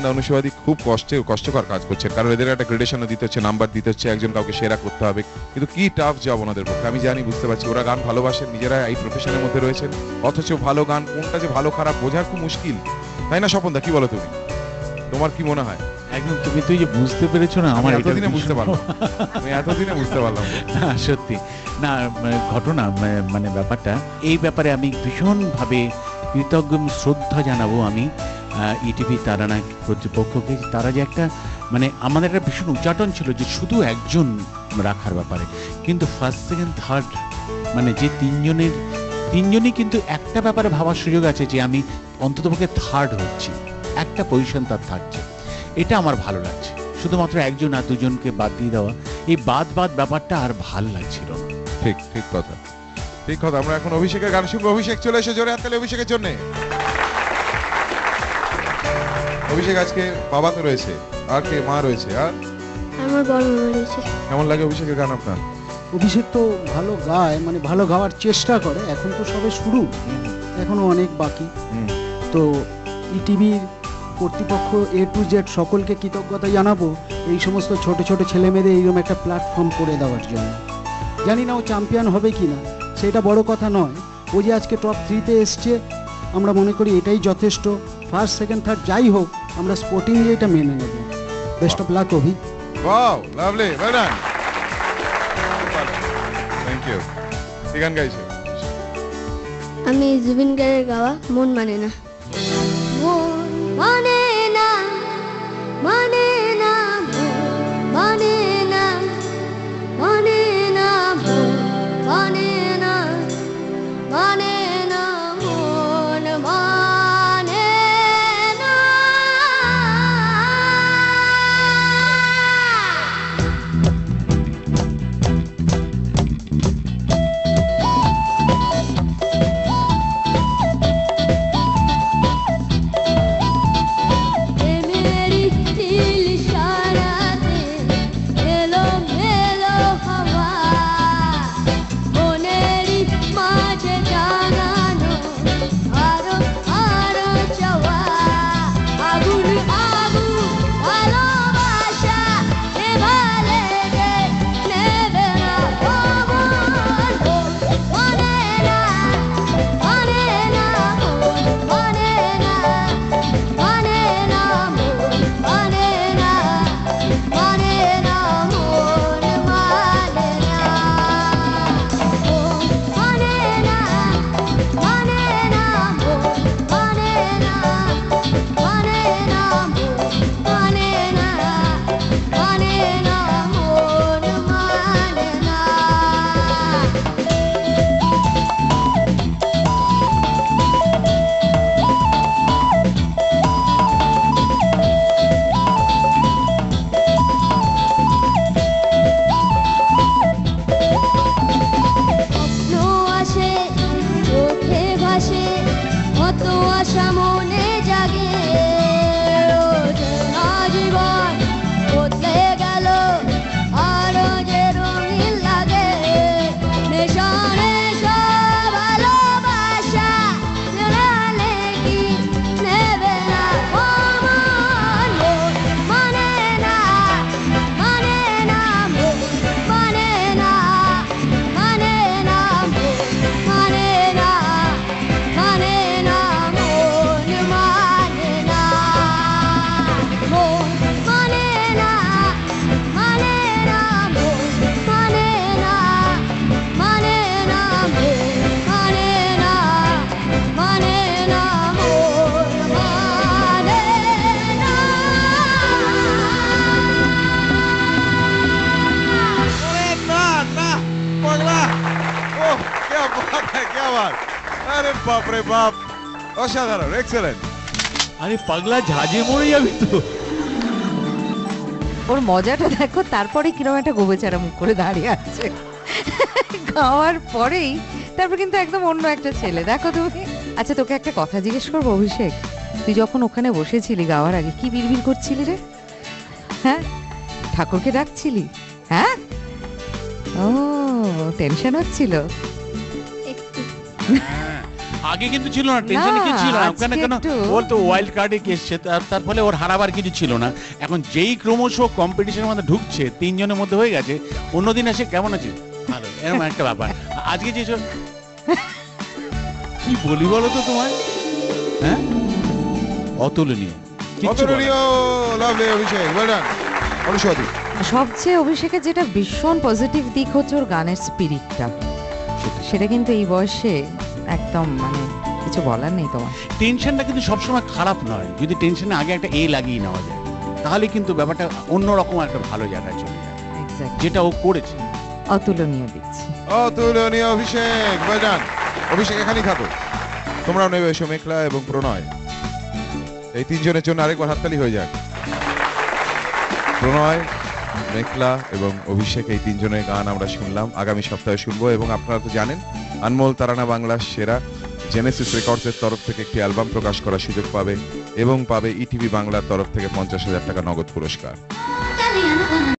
অনুষবাদী খুব কষ্টকর কাজ করছেন, কারণ এদের একটা গ্রেডেশনও দিতে হচ্ছে, নাম্বার দিতে হচ্ছে, একজন কাউকে সেরা করতে হবে। কিন্তু কি টাফ জব ওনাদের পক্ষে, আমি জানি, বুঝতে পারছি। ওরা গান ভালোবাসেন, নিজেরা এই প্রফেশনের মধ্যে রয়েছেন, অথচ ভালো গান কোনটা যে ভালো খারাপ বোঝা খুব মুশকিল, তাই না স্বপনদা? কি বলো তুমি, তোমার কি মনে হয়? একদম, তুমি তো যে বুঝতে পেরেছো না, আমার এতদিনে বুঝতে পারলাম, আমি এতদিনে বুঝতে পারলাম। সত্যি না, ঘটনা মানে ব্যাপারটা এই ব্যাপারে আমি ভীষণভাবে কৃতজ্ঞ, শ্রদ্ধা জানাবো আমি ইটিভি তারানা কর্তৃপক্ষকে। তারা যে একটা মানে আমাদের একটা ভীষণ উচ্চাটন ছিল যে শুধু একজন রাখার ব্যাপারে, কিন্তু ফার্স্ট সেকেন্ড থার্ড মানে যে তিনজনই কিন্তু একটা ব্যাপারে ভাবার সুযোগ আছে যে আমি অন্ততপক্ষে থার্ড হচ্ছি, একটা পজিশন তার থাকছে, এটা আমার ভালো লাগছে। শুধুমাত্র একজন আর দুজনকে বাদ দিয়ে দেওয়া, এই বাদ ব্যাপারটা আর ভাল লাগছিল না। ঠিক ঠিক কথা, ঠিক কথা। আমরা এখন অভিষেকের গান শুনবো। অভিষেক চলে এসে জোরে হাততালি অভিষেকের জন্য। অভিষেক আজকে বাবা তো রয়েছে, আর কে? মা রয়েছে, আর আমার বড় মা রয়েছে। কেমন লাগে অভিষেকের গান আপনার? অভিষেক তো ভালো গায়, মানে ভালো গাওয়ার চেষ্টা করে, এখন তো সবে শুরু, এখনো অনেক বাকি। তো ইটিভির কর্তৃপক্ষ A to Z সকলকে কৃতজ্ঞতা জানাবো এই সমস্ত ছোট ছোট ছেলে মেয়েদের এইরকম একটা প্ল্যাটফর্ম করে দেওয়ার জন্য। জানি না ও চ্যাম্পিয়ন হবে কি না, সেটা বড় কথা নয়। ও যে আজকে টপ 3-তে এসছে, আমরা মনে করি এটাই যথেষ্ট। ফার্স্ট সেকেন্ড থার্ড যাই হোক, আমরা স্পোর্টিংলি এটা মেনে নেব। Best of luck Abhi. Wow, lovely, well done, thank you. কি গান গাইছো? আমি জুবিন গার্গের গাওয়া মন মানে না। মন মানে না, মানে না, মানে না, মানে না, মানে না, মানে না, মন মানে না। আরে বাপ রে বাপ, অসাধারণ, এক্সেলেন্ট। আরে পাগলা, ঝাঁঝে মরে যাবি তো। ওর মজাটা দেখো, তারপরে কিরকম একটা গোবেচারা মুখ করে দাঁড়িয়ে আছে গাওয়ার পরেই, তারপর কিন্তু একদম অন্য একটা ছেলে। দেখো তুমি। আচ্ছা, তোকে একটা কথা জিজ্ঞেস করবো অভিষেক, তুই যখন ওখানে বসেছিলি গাওয়ার আগে কি বিড়বিড় করছিলি রে? হ্যাঁ, ঠাকুরকে ডাকছিলি? হ্যাঁ, ও টেনশন হচ্ছিল একটু। আগে কিন্তু ছিল না, টেনশনে কি ছিল না আজকে ওখানে, কেন একটু- ওর তো ওয়াইল্ড কার্ডে এসছে, তার ফলে ওর হারাবার কিছু ছিল না। এখন যেই ক্রমশ কম্পিটিশনের মধ্যে ঢুকছে, তিনজনের মধ্যে হয়ে গেছে, অন্যদিন এসে কেমন আছে ভালো, এরকম একটা ব্যাপার। আজকে যে কি বলি বলো তো তোমায়, হ্যাঁ অতুলনীয়, কিচ্ছু বলার নেই। অতুলনীয়, লাভলি অভিষেক, ওয়েল ডান। অনুষদী সবচেয়ে অভিষেকের যেটা ভীষণ পজিটিভ দিক হচ্ছে ওর গানের স্পিরিটটা, সেটা কিন্তু এই বয়সে একদম মানে কিছু বলার নেই তোমার। টেনশনটা কিন্তু সবসময় খারাপ নয়, যদি টেনশনে আগে একটা লাগিয়ে নেওয়া যায়, তাহলে কিন্তু ব্যাপারটা অন্যরকম একটা ভালো জায়গায় চলে যায়, এক্স্যাক্টলি, যেটা ও করেছে। অতুলনীয় দিচ্ছি। অতুলনীয় অভিষেক, ওয়েল ডান। অভিষেক এখানেই থাকো, তোমরাও নেবে এসো, মেঘলা এবং প্রণয়। এই তিনজনের জন্য আরেকবার হাততালি হয়ে যাক। প্রণয়, মেঘলা এবং অভিষেক, এই তিনজনের গান আমরা শুনলাম, আগামী সপ্তাহে শুনবো। এবং আপনারা তো জানেন, আনমোল তারানা বাংলার সেরা জেনেসিস রেকর্ডসের তরফ থেকে একটি অ্যালবাম প্রকাশ করার সুযোগ পাবে, এবং পাবে ইটিভি বাংলার তরফ থেকে 50,000 টাকা নগদ পুরস্কার।